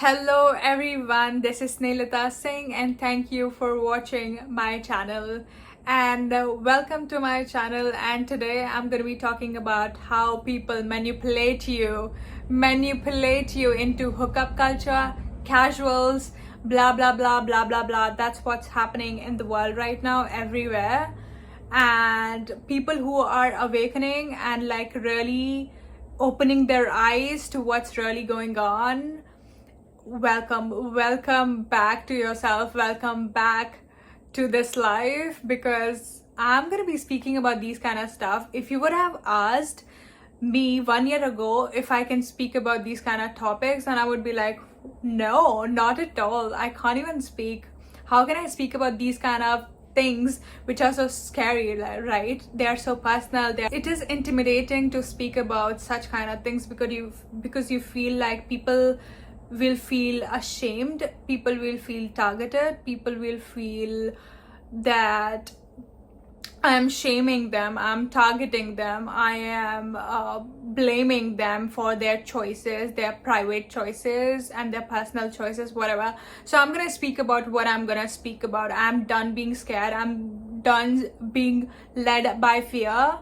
Hello everyone, this is Snehata Singh and thank you for watching my channel and welcome to my channel. And today I'm going to be talking about how people manipulate you into hookup culture, casuals, blah blah blah blah blah blah. That's what's happening in the world right now everywhere. And people who are awakening and like really opening their eyes to what's really going on, welcome back to yourself, welcome back to this life, because I'm gonna be speaking about these kind of stuff. If you would have asked me 1 year ago if I can speak about these kind of topics, and I would be like, no, not at all, I can't even speak. How can I speak about these kind of things which are so scary, right? They are so personal. It is intimidating to speak about such kind of things because you feel like people will feel ashamed, people will feel targeted, people will feel that I am shaming them, I'm targeting them, I am blaming them for their choices, their private choices and their personal choices, whatever. So I'm gonna speak about what I'm gonna speak about. I'm done being scared, I'm done being led by fear.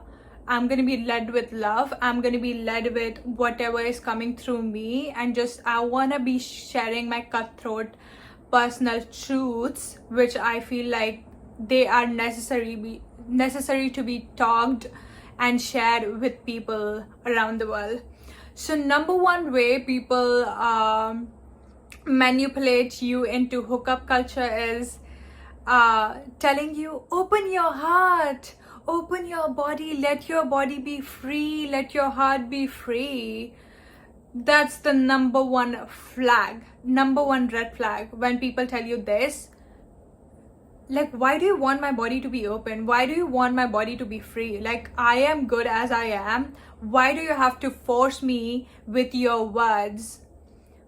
I'm going to be led with love. I'm going to be led with whatever is coming through me, and just I want to be sharing my cutthroat personal truths, which I feel like they are necessary to be talked and shared with people around the world. So number one way people manipulate you into hookup culture is telling you, open your heart, open your body, let your body be free, let your heart be free. That's the number one red flag when people tell you this. Like, why do you want my body to be open? Why do you want my body to be free? Like, I am good as I am. Why do you have to force me with your words?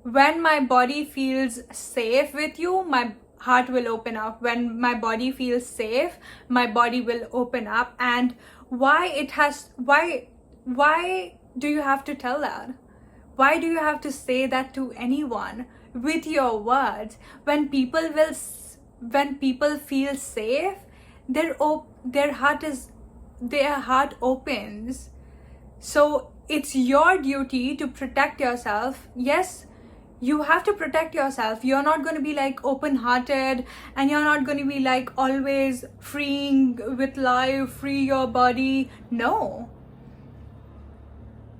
When my body feels safe with you, my heart will open up. When my body feels safe, my body will open up. And why do you have to tell that? Why do you have to say that to anyone with your words? When people feel safe, their heart opens. So it's your duty to protect yourself. Yes, you have to protect yourself. You're not going to be like open-hearted, and you're not going to be like always freeing with life, free your body. No,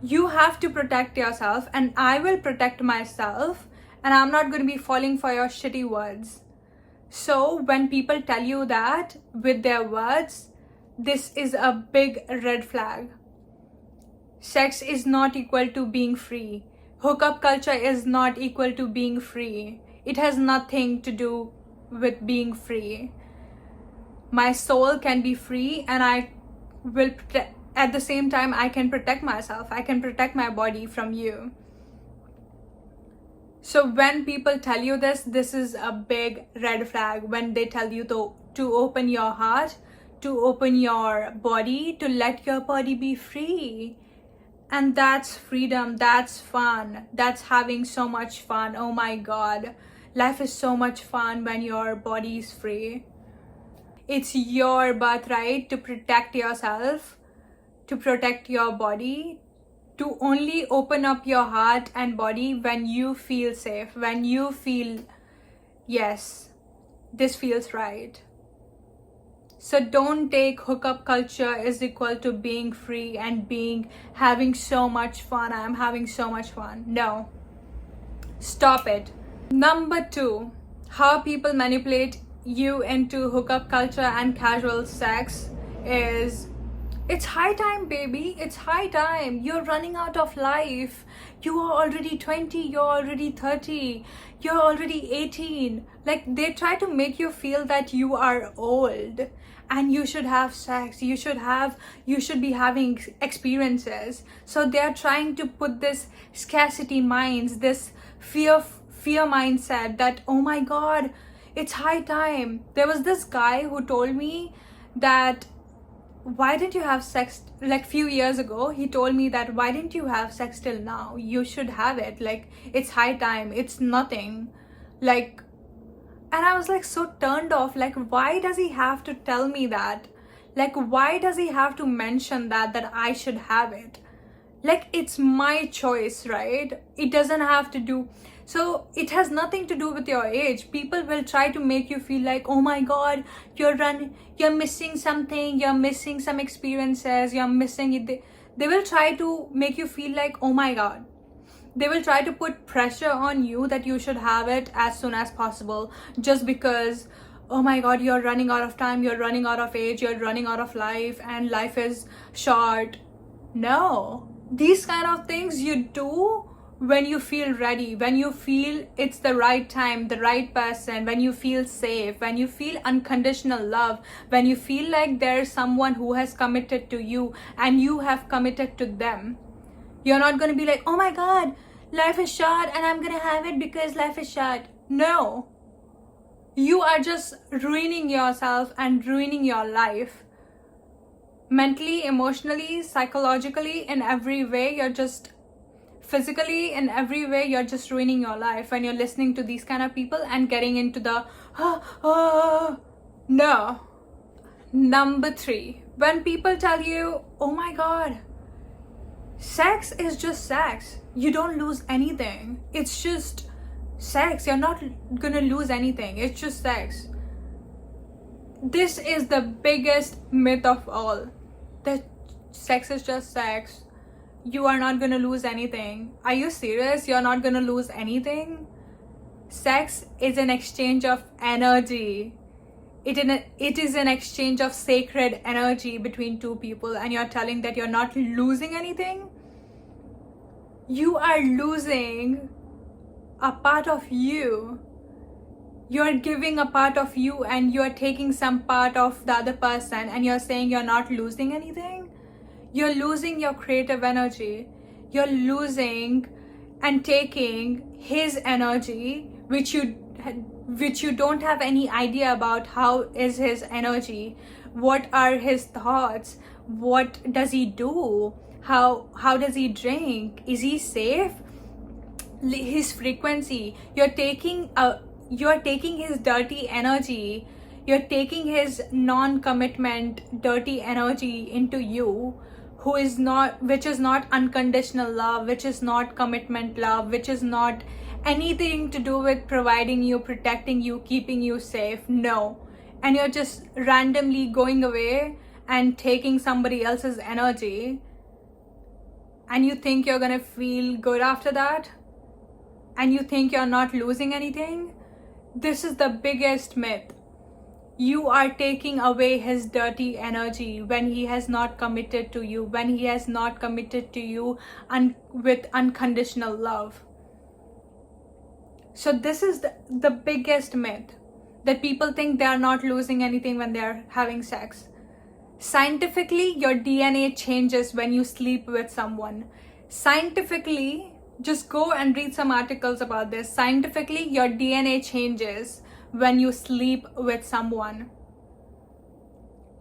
you have to protect yourself, and I will protect myself, and I'm not going to be falling for your shitty words. So when people tell you that with their words, this is a big red flag. Sex is not equal to being free. Hookup culture is not equal to being free. It has nothing to do with being free. My soul can be free, and I will at the same time I can protect myself. I can protect my body from you. So when people tell you this is a big red flag. When they tell you to open your heart, to open your body, to let your body be free. And that's freedom, that's fun, that's having so much fun. Oh my God, life is so much fun when your body is free. It's your birthright to protect yourself, to protect your body, to only open up your heart and body when you feel safe, when you feel, yes, this feels right. So don't take hookup culture is equal to being free and having so much fun. I'm having so much fun. No, stop it. Number two, how people manipulate you into hookup culture and casual sex is, it's high time, baby. It's high time. You're running out of life. You are already 20. You're already 30. You're already 18. Like, they try to make you feel that you are old and you should have sex. You should be having experiences. So they're trying to put this scarcity minds, this fear mindset that, oh my God, it's high time. There was this guy who told me that why didn't you have sex like few years ago? He told me that, why didn't you have sex till now? You should have it. Like, it's high time. It's nothing. Like, and I was like so turned off. Like, why does he have to tell me that? Like, why does he have to mention that I should have it? Like, it's my choice, right? It doesn't have to do, so it has nothing to do with your age. People will try to make you feel like, oh my god, you're missing something, you're missing some experiences, you're missing it. They will try to make you feel like, oh my god. They will try to put pressure on you that you should have it as soon as possible, just because, oh my god, you're running out of time, you're running out of age, you're running out of life, and life is short. No, these kind of things you do when you feel ready, when you feel it's the right time, the right person, when you feel safe, when you feel unconditional love, when you feel like there's someone who has committed to you and you have committed to them. You're not going to be like, oh my god, life is short and I'm going to have it because life is short. No, you are just ruining yourself and ruining your life. Mentally, emotionally, psychologically, in every way, you're just, physically, in every way, you're just ruining your life when you're listening to these kind of people and getting into the, no. Number 3, when people tell you, oh my god, sex is just sex, you don't lose anything, it's just sex, you're not gonna lose anything, it's just sex. This is the biggest myth of all, that sex is just sex, you are not gonna lose anything. Are you serious? You're not gonna lose anything? Sex is an exchange of energy. It is an exchange of sacred energy between two people, and you're telling that you're not losing anything? You are losing a part of you. You're giving a part of you and you're taking some part of the other person, and you're saying you're not losing anything? You're losing your creative energy. You're losing and taking his energy, which you don't have any idea about. How is his energy? What are his thoughts? What does he do? How does he drink? Is he safe? His frequency. You're taking his dirty energy. You're taking his non-commitment dirty energy into you, which is not unconditional love, which is not commitment love, which is not anything to do with providing you, protecting you, keeping you safe. No. And you're just randomly going away and taking somebody else's energy, and you think you're gonna feel good after that, and you think you're not losing anything. This is the biggest myth. You are taking away his dirty energy when he has not committed to you, when he has not committed to you with unconditional love. So this is the biggest myth, that people think they are not losing anything when they are having sex. Scientifically, your DNA changes when you sleep with someone. Scientifically, just go and read some articles about this. Scientifically, your DNA changes when you sleep with someone.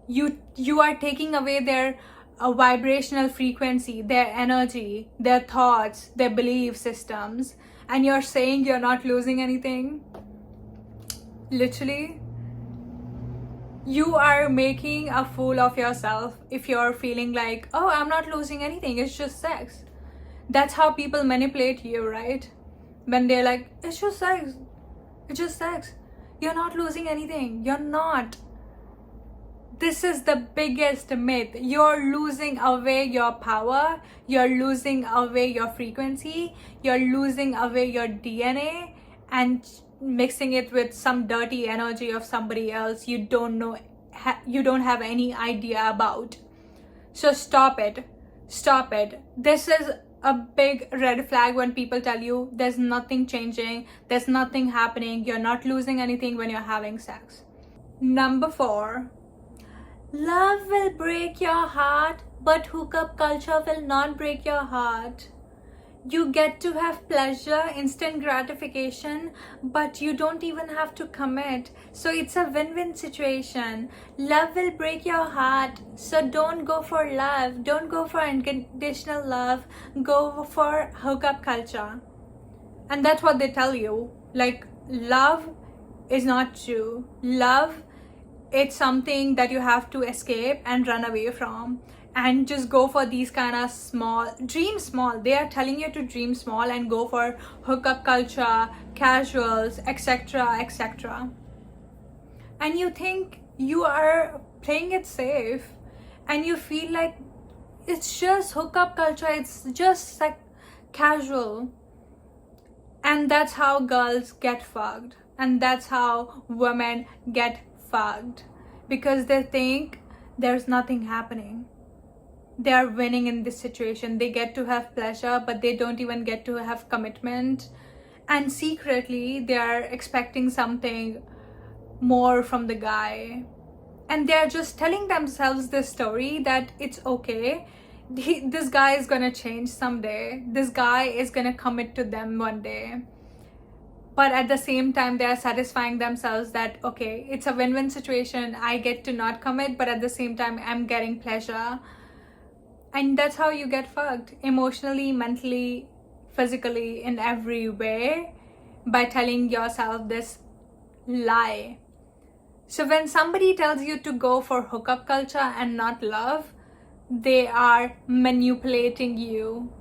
You are taking away their vibrational frequency, their energy, their thoughts, their belief systems, and you're saying you're not losing anything. Literally, you are making a fool of yourself if you're feeling like, oh, I'm not losing anything, it's just sex. That's how people manipulate you, right? When they're like, it's just sex, it's just sex, you're not losing anything. You're not. This is the biggest myth. You're losing away your power, you're losing away your frequency, you're losing away your DNA and mixing it with some dirty energy of somebody else you don't know, you don't have any idea about. So stop it. Stop it. This is a big red flag when people tell you there's nothing changing, there's nothing happening, you're not losing anything when you're having sex. Number 4, love will break your heart, but hookup culture will not break your heart. You get to have pleasure, instant gratification, but you don't even have to commit. So it's a win-win situation. Love will break your heart, so don't go for love. Don't go for unconditional love. Go for hookup culture. And that's what they tell you. Like, love is not true. Love, it's something that you have to escape and run away from, and just go for these kind of dream small. They are telling you to dream small and go for hookup culture, casuals, etc., etc. And you think you are playing it safe, and you feel like it's just hookup culture, it's just like casual. And that's how girls get fucked, and that's how women get fucked, because they think there's nothing happening. They are winning in this situation. They get to have pleasure, but they don't even get to have commitment, and secretly they are expecting something more from the guy, and they're just telling themselves this story that it's okay. This guy is gonna change someday. This guy is gonna commit to them one day. But at the same time, they are satisfying themselves that, okay, it's a win-win situation. I get to not commit, but at the same time, I'm getting pleasure. And that's how you get fucked. Emotionally, mentally, physically, in every way, by telling yourself this lie. So when somebody tells you to go for hookup culture and not love, they are manipulating you.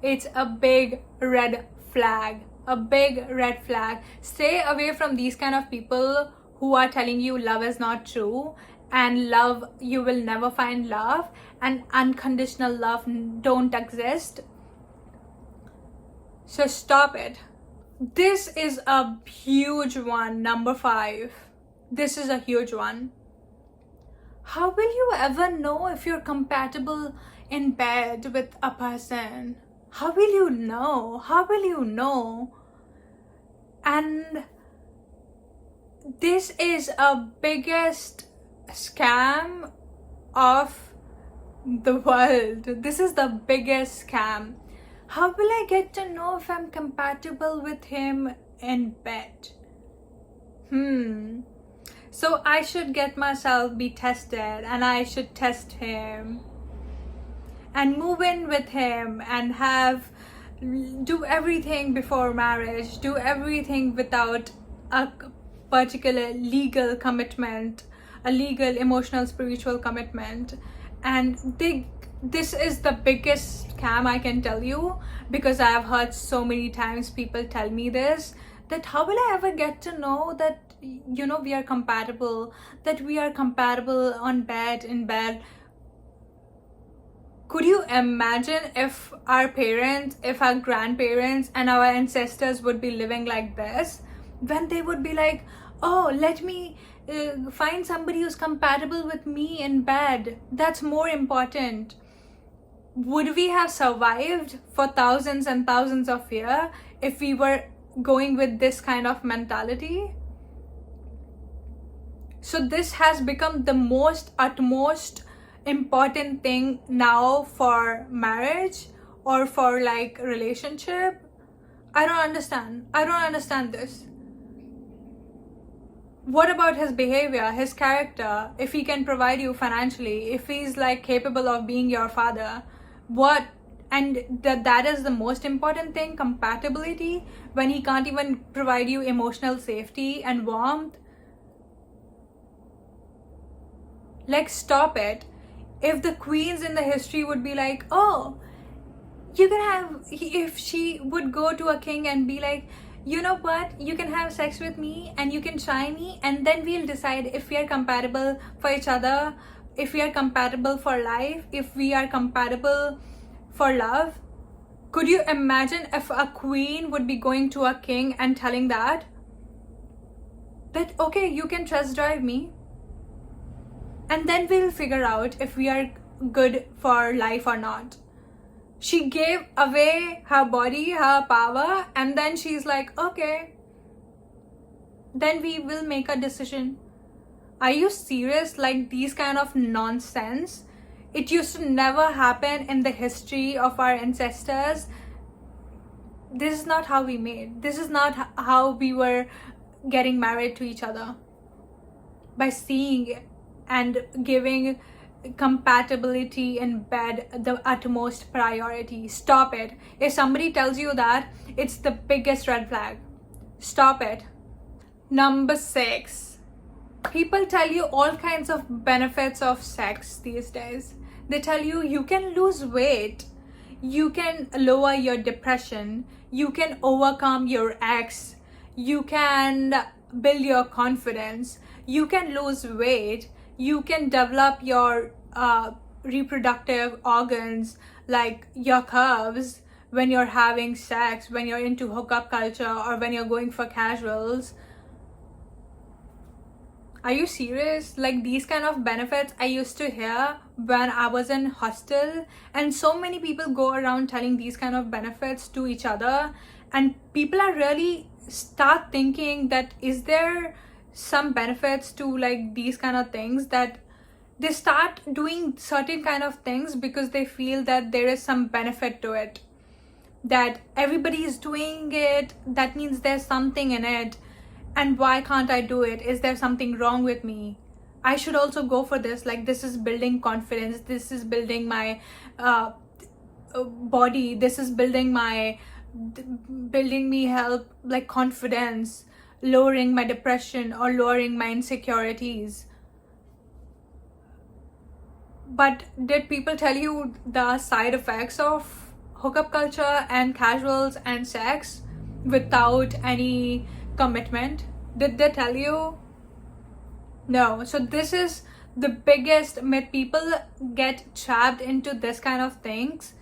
It's a big red flag. A big red flag. Stay away from these kind of people who are telling you love is not true, and love, you will never find love, and unconditional love don't exist. So stop it. This is a huge one, number 5. This is a huge one. How will you ever know if you're compatible in bed with a person? How will you know? How will you know? And this is a biggest scam of the world. This is the biggest scam. How will I get to know if I'm compatible with him in bed? So I should get myself be tested, and I should test him and move in with him and do everything before marriage, do everything without a particular legal commitment, a legal, emotional, spiritual commitment. And this is the biggest scam, I can tell you, because I have heard so many times people tell me this, that how will I ever get to know that, we are compatible, that we are compatible in bed. Could you imagine if our parents, if our grandparents and our ancestors would be living like this, when they would be like, oh, let me find somebody who's compatible with me in bed. That's more important. Would we have survived for thousands and thousands of years if we were going with this kind of mentality? So this has become the utmost important thing now for marriage or for like relationship. I don't understand this. What about his behavior, his character? If he can provide you financially, if he's like capable of being your father, what? And that is the most important thing, compatibility, when he can't even provide you emotional safety and warmth. Like, stop it. If the queens in the history would be like, oh, you can have, if she would go to a king and be like, you know what, you can have sex with me and you can try me, and then we'll decide if we are compatible for each other, if we are compatible for life, if we are compatible for love. Could you imagine if a queen would be going to a king and telling that okay, you can test drive me, and then we'll figure out if we are good for life or not. She gave away her body, her power, and then she's like, okay, then we will make a decision. Are you serious? Like, these kind of nonsense, it used to never happen in the history of our ancestors. this is not how we made. This is not how we were getting married to each other. By seeing and giving compatibility in bed the utmost priority. Stop it. If somebody tells you that, it's the biggest red flag. Stop it. Number 6. People tell you all kinds of benefits of sex these days. They tell you you can lose weight, you can lower your depression, you can overcome your ex, you can build your confidence, you can lose weight, you can develop your reproductive organs like your curves when you're having sex, when you're into hookup culture, or when you're going for casuals. Are you serious? Like, these kind of benefits I used to hear when I was in hostel, and so many people go around telling these kind of benefits to each other, and people are really start thinking that is there some benefits to like these kind of things, that they start doing certain kind of things because they feel that there is some benefit to it, that everybody is doing it, that means there's something in it. And why can't I do it? Is there something wrong with me? I should also go for this. Like, this is building confidence. This is building my body. This is building me help, like confidence, lowering my depression or lowering my insecurities. But did people tell you the side effects of hookup culture and casuals and sex without any commitment? Did they tell you? No. So this is the biggest myth. People get trapped into this kind of things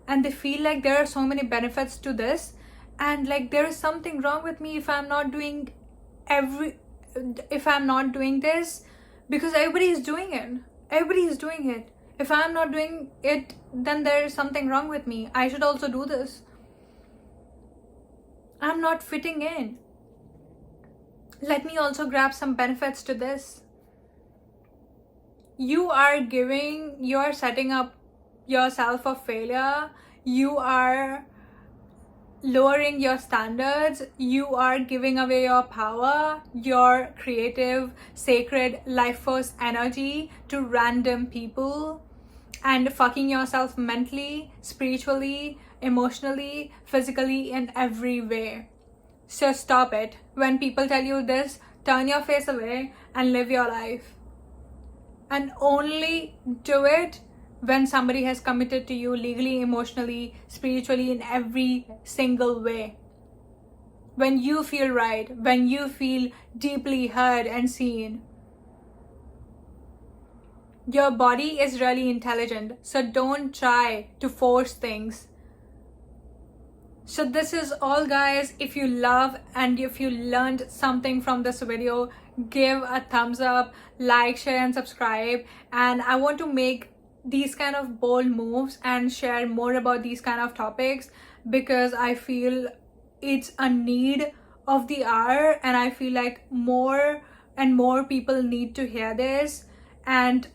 and they feel like there are so many benefits to this, and like there is something wrong with me if I'm not doing this, because everybody is doing it. If I'm not doing it, then there is something wrong with me. I should also do this. I'm not fitting in. Let me also grab some benefits to this. You are setting up yourself for failure. You are lowering your standards. You are giving away your power, your creative, sacred life force energy to random people, and fucking yourself mentally, spiritually, emotionally, physically, in every way. So stop it. When people tell you this, turn your face away and live your life. And only do it when somebody has committed to you legally, emotionally, spiritually, in every single way. When you feel right, when you feel deeply heard and seen. Your body is really intelligent, so don't try to force things. So this is all, guys. If you love and if you learned something from this video, give a thumbs up, like, share and subscribe. And I want to make these kind of bold moves and share more about these kind of topics because I feel it's a need of the hour, and I feel like more and more people need to hear this, and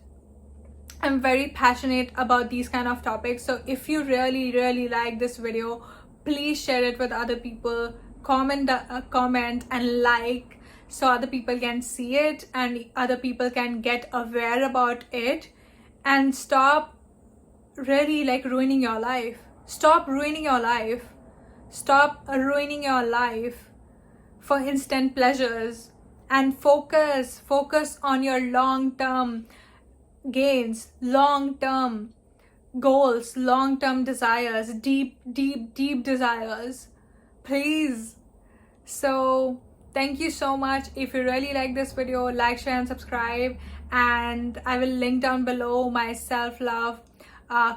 I'm very passionate about these kind of topics. So if you really like this video, please share it with other people, comment and like, so other people can see it and other people can get aware about it, and stop really like ruining your life. Stop ruining your life for instant pleasures, and focus on your long-term gains, long-term goals, long-term desires, deep desires, please. So thank you so much. If you really like this video, like, share and subscribe, and I will link down below my self-love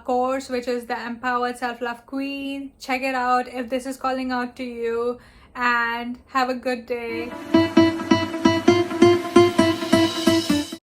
course, which is the Empowered Self-Love Queen. Check it out if this is calling out to you, and have a good day.